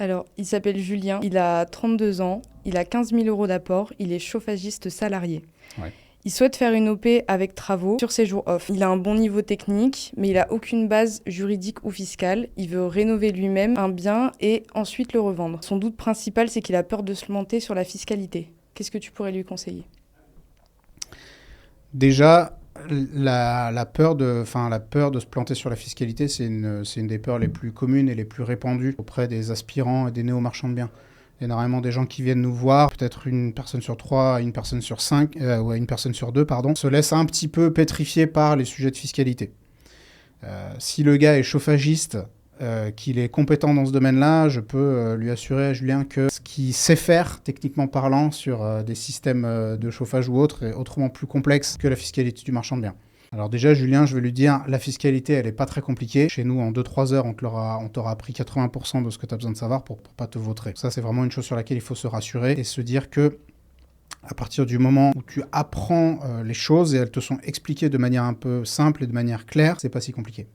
Alors, il s'appelle Julien, il a 32 ans, il a 15 000 euros d'apport, il est chauffagiste salarié. Ouais. Il souhaite faire une OP avec travaux sur ses jours off. Il a un bon niveau technique, mais il a aucune base juridique ou fiscale. Il veut rénover lui-même un bien et ensuite le revendre. Son doute principal, c'est qu'il a peur de se planter sur la fiscalité. Qu'est-ce que tu pourrais lui conseiller? Déjà, la peur de se planter sur la fiscalité, c'est une des peurs les plus communes et les plus répandues auprès des aspirants et des néo-marchands de biens. Il y a énormément des gens qui viennent nous voir, peut-être une personne sur trois, une personne sur cinq, ou une personne sur deux, pardon, se laissent un petit peu pétrifier par les sujets de fiscalité. Si le gars est chauffagiste, qu'il est compétent dans ce domaine-là, je peux lui assurer à Julien que ce qu'il sait faire, techniquement parlant, sur des systèmes de chauffage ou autres, est autrement plus complexe que la fiscalité du marchand de biens. Alors déjà, Julien, je vais lui dire, la fiscalité, elle n'est pas très compliquée. Chez nous, en 2-3 heures, on t'aura appris 80% de ce que tu as besoin de savoir pour pas te vautrer. Ça, c'est vraiment une chose sur laquelle il faut se rassurer et se dire que à partir du moment où tu apprends les choses et elles te sont expliquées de manière un peu simple et de manière claire, c'est pas si compliqué.